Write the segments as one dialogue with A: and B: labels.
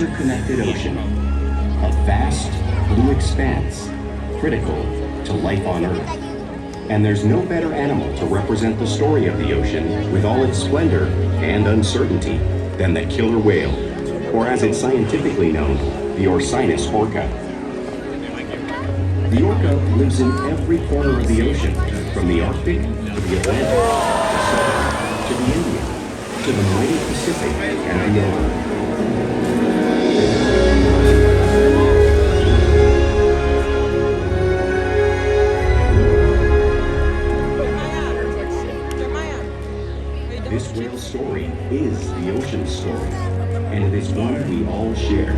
A: interconnected ocean, a vast blue expanse critical to life on Earth. And there's no better animal to represent the story of the ocean with all its splendor and uncertainty than the killer whale, or as it's scientifically known, the Orcinus orca. The orca lives in every corner of the ocean, from the Arctic to the Atlantic, to the Indian, to the mighty Pacific and beyond. This whale story is the ocean's story, and it is one we all share.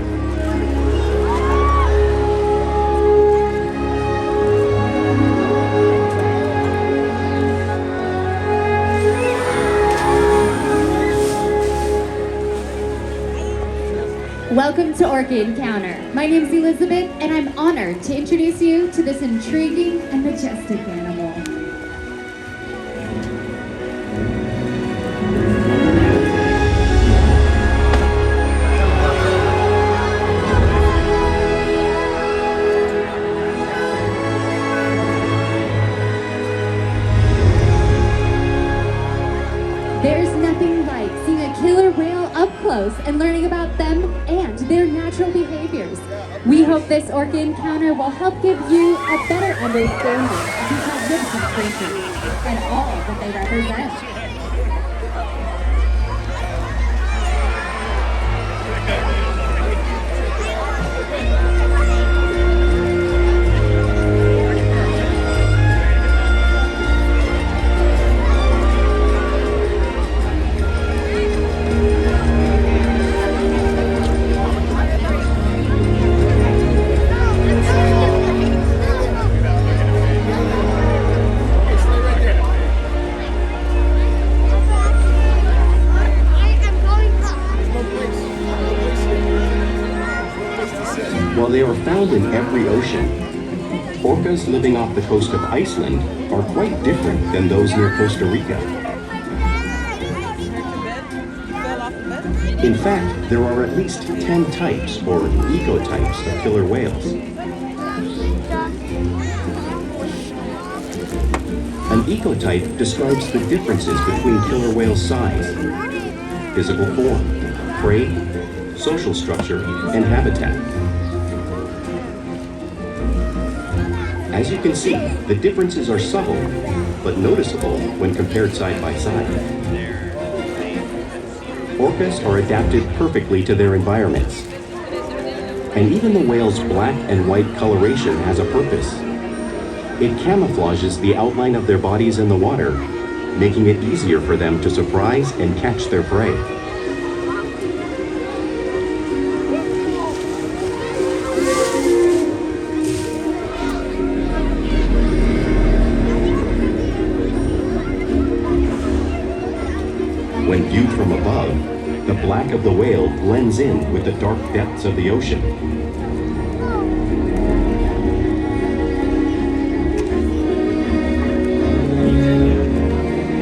B: Welcome to Orchid Encounter. My name is Elizabeth, and I'm honored to introduce you to this intriguing and majestic animal. There's nothing like seeing a killer whale up close and learning about them and their natural behaviors. We hope this Orca encounter will help give you a better understanding of these magnificent creatures and all that they represent.
A: While they are found in every ocean, orcas living off the coast of Iceland are quite different than those near Costa Rica. In fact, there are at least 10 types, or ecotypes, of killer whales. An ecotype describes the differences between killer whale size, physical form, prey, social structure, and habitat. As you can see, the differences are subtle, but noticeable when compared side by side. Orcas are adapted perfectly to their environments. And even the whale's black and white coloration has a purpose. It camouflages the outline of their bodies in the water, making it easier for them to surprise and catch their prey. When viewed from above, the black of the whale blends in with the dark depths of the ocean.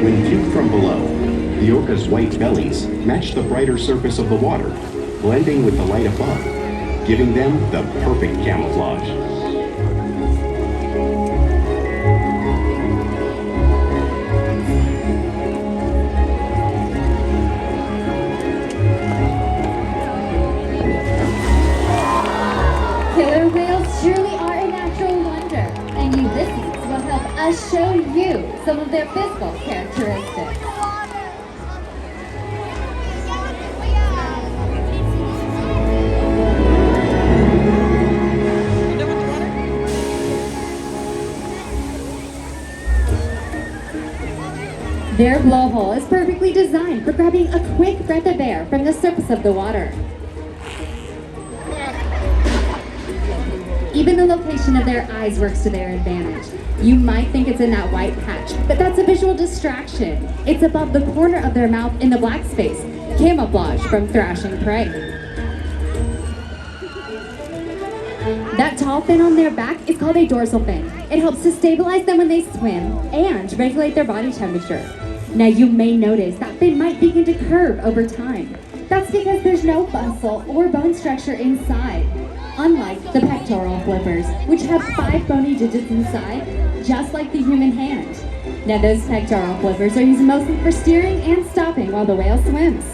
A: When viewed from below, the orca's white bellies match the brighter surface of the water, blending with the light above, giving them the perfect camouflage.
B: Killer whales truly are a natural wonder, and Ulises will help us show you some of their physical characteristics. Their blowhole is perfectly designed for grabbing a quick breath of air from the surface of the water. Even the location of their eyes works to their advantage. You might think it's in that white patch, but that's a visual distraction. It's above the corner of their mouth in the black space, camouflage from thrashing prey. That tall fin on their back is called a dorsal fin. It helps to stabilize them when they swim and regulate their body temperature. Now you may notice that fin might begin to curve over time. That's because there's no muscle or bone structure inside, unlike the pectoral flippers, which have 5 bony digits inside, just like the human hand. Now those pectoral flippers are used mostly for steering and stopping while the whale swims.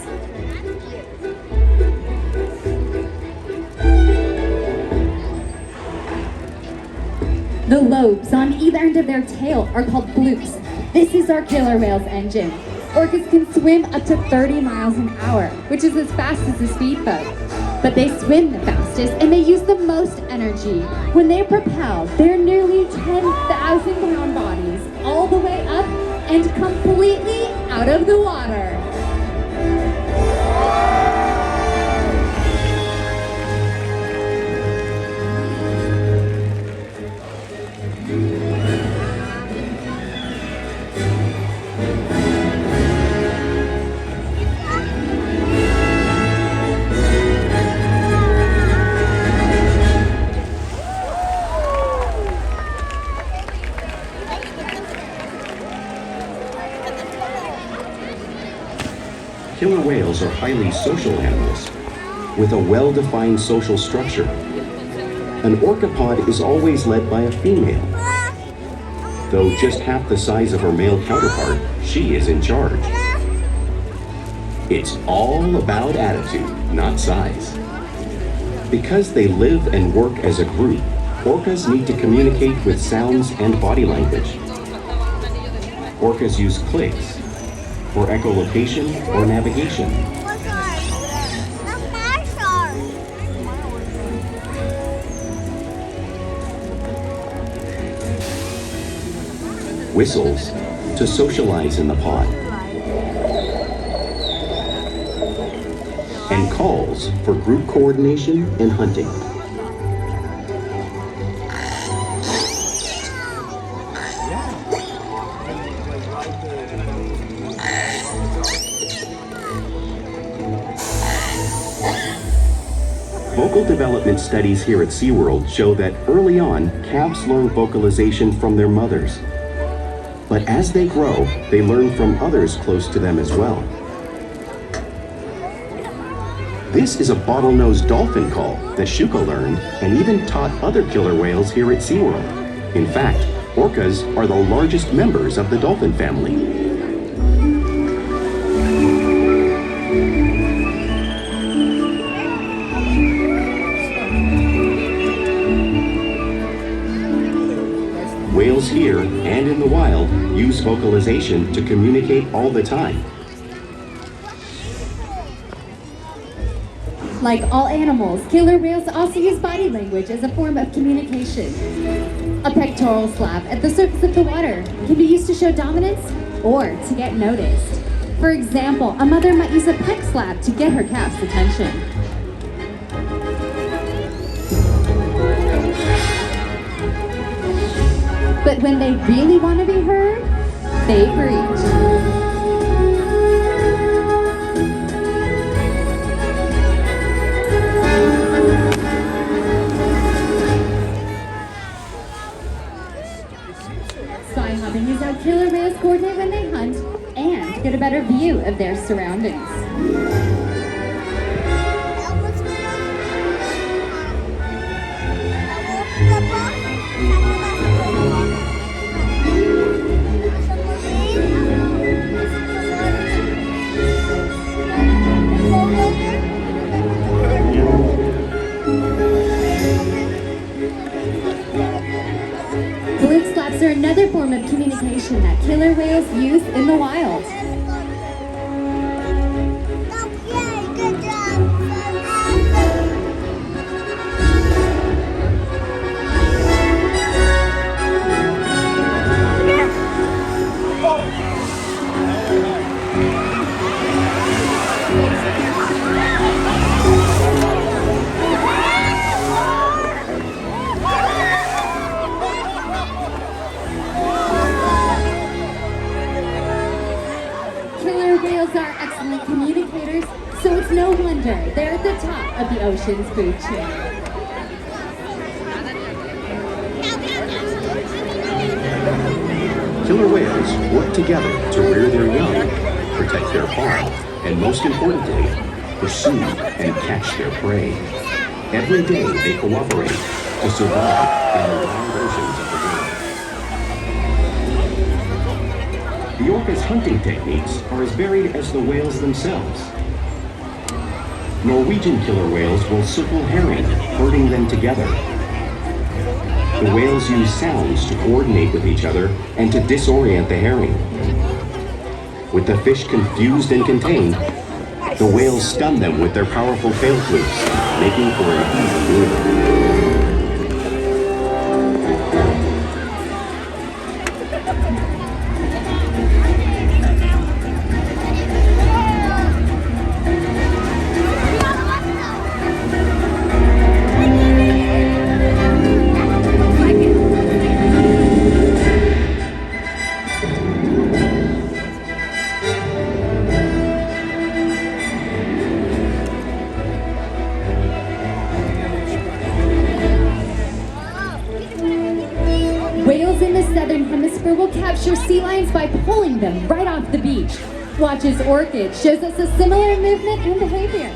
B: The lobes on either end of their tail are called flukes. This is our killer whale's engine. Orcas can swim up to 30 miles an hour, which is as fast as a speedboat. But they swim the fastest and they use the most energy. When they propel their nearly 10,000-pound bodies all the way up and completely out of the water.
A: Killer whales are highly social animals with a well-defined social structure. An orcapod is always led by a female. Though just half the size of her male counterpart, she is in charge. It's all about attitude, not size. Because they live and work as a group, orcas need to communicate with sounds and body language. Orcas use clicks for echolocation or navigation. Whistles to socialize in the pod. And calls for group coordination and hunting. Vocal development studies here at SeaWorld show that early on, calves learn vocalization from their mothers. But as they grow, they learn from others close to them as well. This is a bottlenose dolphin call that Shouka learned and even taught other killer whales here at SeaWorld. In fact, orcas are the largest members of the dolphin family. Whales here and in the wild use vocalization to communicate all the time.
B: Like all animals, killer whales also use body language as a form of communication. A pectoral slap at the surface of the water can be used to show dominance or to get noticed. For example, a mother might use a peck slap to get her calf's attention. But when they really want to be heard, they preach. Spy hopping is how killer whales coordinate when they hunt and get a better view of their surroundings. Blink slaps are another form of communication that killer whales use in the wild. Are excellent communicators, so it's no wonder they're at the top of the ocean's food chain.
A: Killer whales work together to rear their young, protect their farm, and most importantly, pursue, and catch their prey. Every day they cooperate to survive in the wild oceans of the world. The orca's hunting techniques are as varied as the whales themselves. Norwegian killer whales will circle herring, herding them together. The whales use sounds to coordinate with each other and to disorient the herring. With the fish confused and contained, the whales stun them with their powerful tail flukes, making for an easy meal.
B: Whales in the southern hemisphere will capture sea lions by pulling them right off the beach. Watch as Orkid shows us a similar movement and behavior.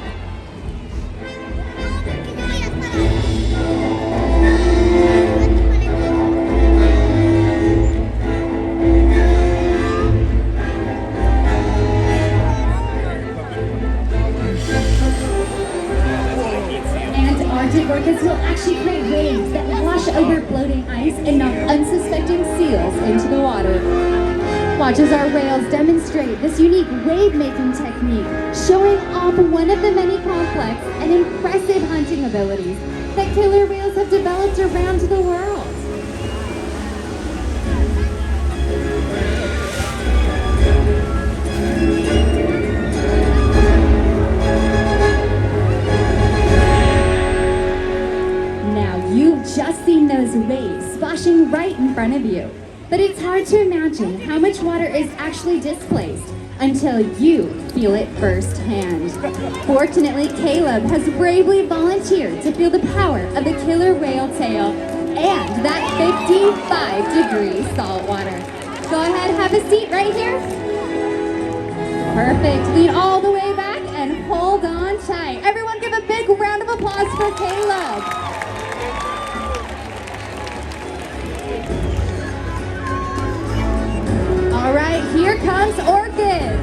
B: Arctic orcas will actually create waves that wash over floating ice and knock unsuspecting seals into the water. Watch as our whales demonstrate this unique wave-making technique, showing off one of the many complex and impressive hunting abilities that killer whales have developed around the world. You've just seen those waves splashing right in front of you. But it's hard to imagine how much water is actually displaced until you feel it firsthand. Fortunately, Caleb has bravely volunteered to feel the power of the killer whale tail and that 55-degree salt water. Go ahead, have a seat right here. Perfect. Lean all the way back and hold on tight. Everyone give a big round of applause for Caleb. All right, here comes Orkid.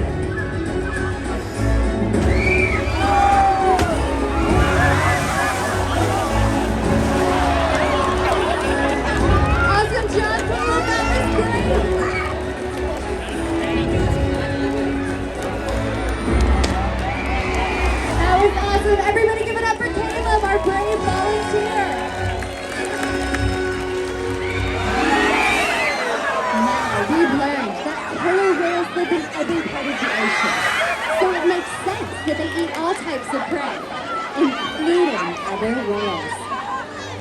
B: Awesome job, Caleb. That was great. That was awesome. Everybody give it up for Caleb, our brave volunteer. Now, we've learned killer whales live in every part of the ocean, so it makes sense that they eat all types of prey, including other whales.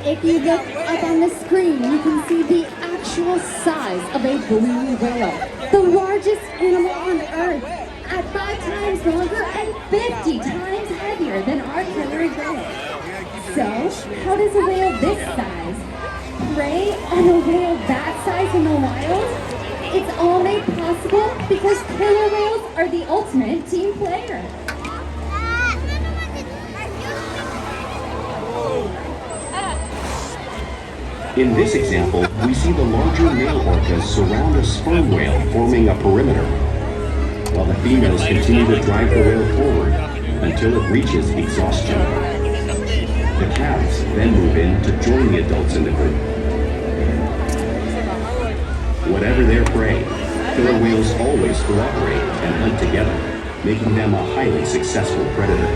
B: If you look up on the screen, you can see the actual size of a blue whale, the largest animal on Earth, at 5 times longer and 50 times heavier than our killer whale. So, how does a whale this size prey on a whale that size in the wild? It's all made possible because killer whales are the ultimate team player.
A: In this example, we see the larger male orcas surround a sperm whale, forming a perimeter, while the females continue to drive the whale forward until it reaches exhaustion. The calves then move in to join the adults in the group. Whatever their prey, killer whales always cooperate and hunt together, making them a highly successful predator.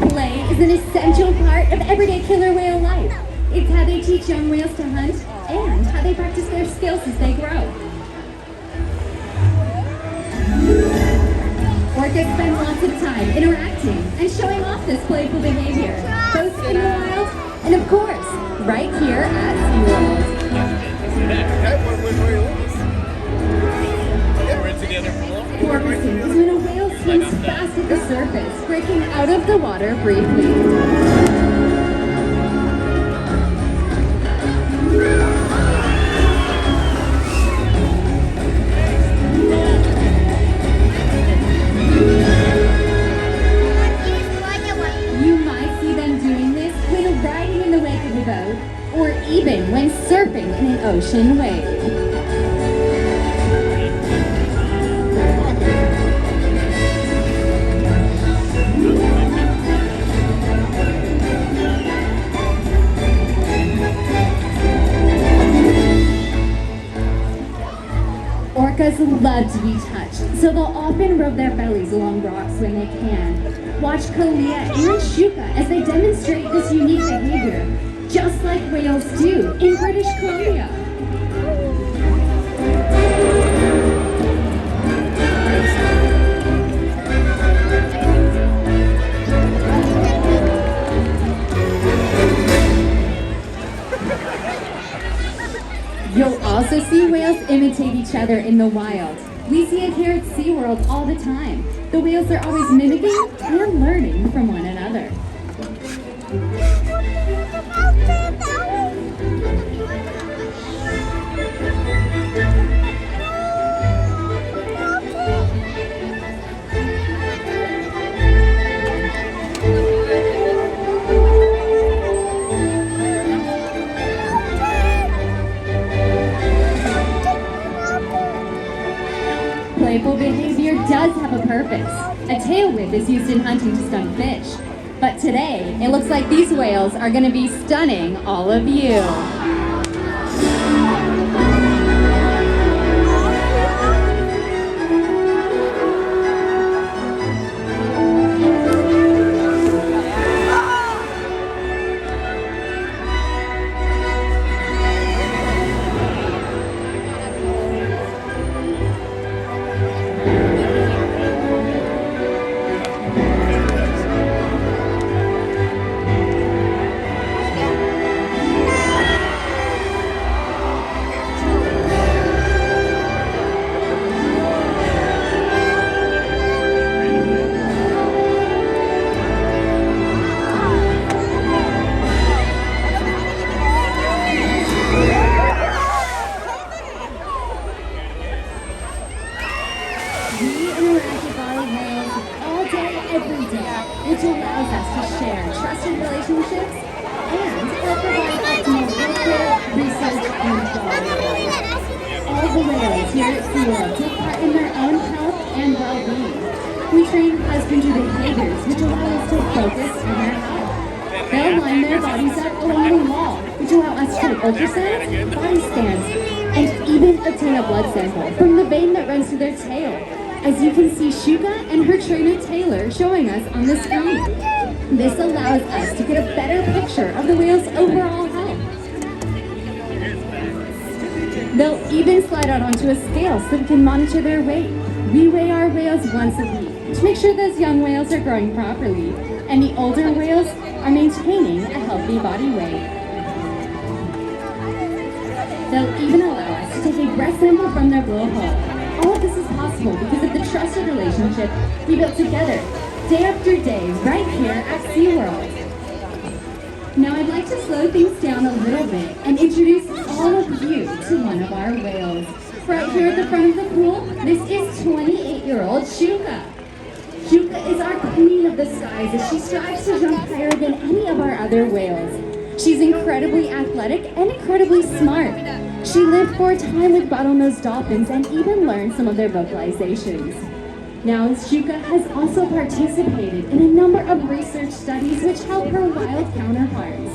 B: Play is an essential part of everyday killer whale life. It's how they teach young whales to hunt and how they practice their skills as they grow. Orcas spend lots of time interacting and showing off this playful behavior, both in the wild and, of course, right here at SeaWorld. Porpoising is when a whale swims fast at the surface, breaking out of the water briefly. You might see them doing this when riding in the wake of a boat, or even when surfing in an ocean wave. Orcas love to be touched, so they'll often rub their bellies along rocks when they can. Watch Kalia and Shouka as they demonstrate this unique behavior, just like whales do in British Columbia. You'll also see whales imitate each other in the wild. We see it here at SeaWorld all the time. The whales are always mimicking and learning from one another. Playful behavior does have a purpose. A tail whip is used in hunting to stun fish. But today, it looks like these whales are going to be stunning all of you. Which allows us to share trusted relationships and provide optimal healthcare, research, and quality of life. All the whales here at SeaWorld take part in their own health and well-being. We train husbandry behaviors which allow us to focus on their health. They'll line their bodies up along the wall, which allow us to take ultrasounds, body scans, and even obtain a blood sample from the vein that runs through their tail. As you can see Shouka and her trainer Taylor showing us on the screen. This allows us to get a better picture of the whale's overall health. They'll even slide out onto a scale so we can monitor their weight. We weigh our whales once a week to make sure those young whales are growing properly and the older whales are maintaining a healthy body weight. They'll even allow us to take a breath sample from their blowhole. All of this is possible because of the trusted relationship we built together, day after day, right here at SeaWorld. Now I'd like to slow things down a little bit and introduce all of you to one of our whales. Right here at the front of the pool, this is 28-year-old Shouka. Shouka is our queen of the skies as she strives to jump higher than any of our other whales. She's incredibly athletic and incredibly smart. She lived for a time with bottlenose dolphins and even learned some of their vocalizations. Now, Shouka has also participated in a number of research studies which help her wild counterparts.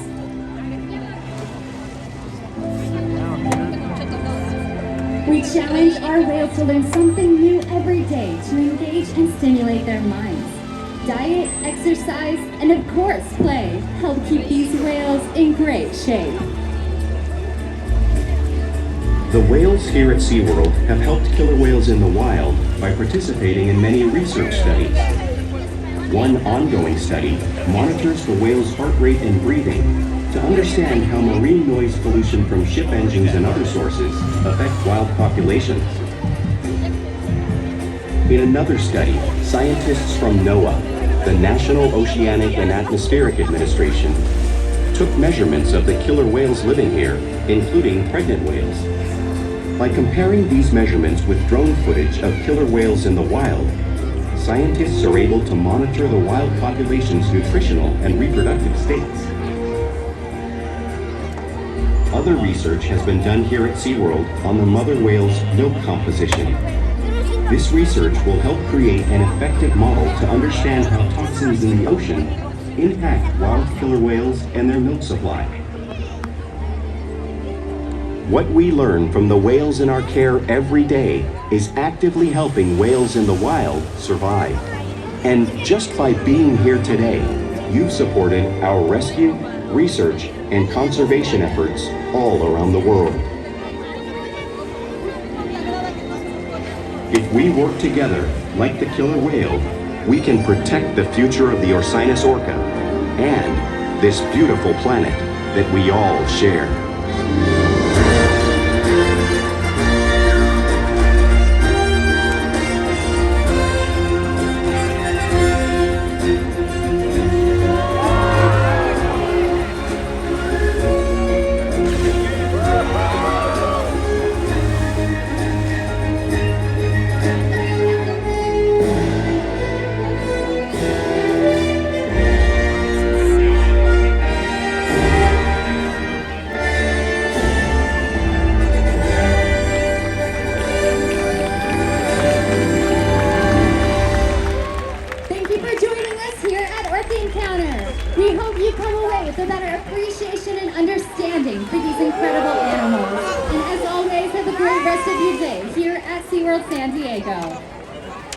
B: We challenge our whales to learn something new every day to engage and stimulate their minds. Diet, exercise, and of course play help keep these whales in great shape.
A: The whales here at SeaWorld have helped killer whales in the wild by participating in many research studies. One ongoing study monitors the whale's heart rate and breathing to understand how marine noise pollution from ship engines and other sources affect wild populations. In another study, scientists from NOAA the National Oceanic and Atmospheric Administration took measurements of the killer whales living here, including pregnant whales. By comparing these measurements with drone footage of killer whales in the wild, scientists are able to monitor the wild population's nutritional and reproductive states. Other research has been done here at SeaWorld on the mother whale's milk composition. This research will help create an effective model to understand how toxins in the ocean impact wild killer whales and their milk supply. What we learn from the whales in our care every day is actively helping whales in the wild survive. And just by being here today, you've supported our rescue, research, and conservation efforts all around the world. If we work together, like the killer whale, we can protect the future of the Orcinus orca and this beautiful planet that we all share.
B: We hope you come away with a better appreciation and understanding for these incredible animals. And as always, have a great rest of your day here at SeaWorld San Diego.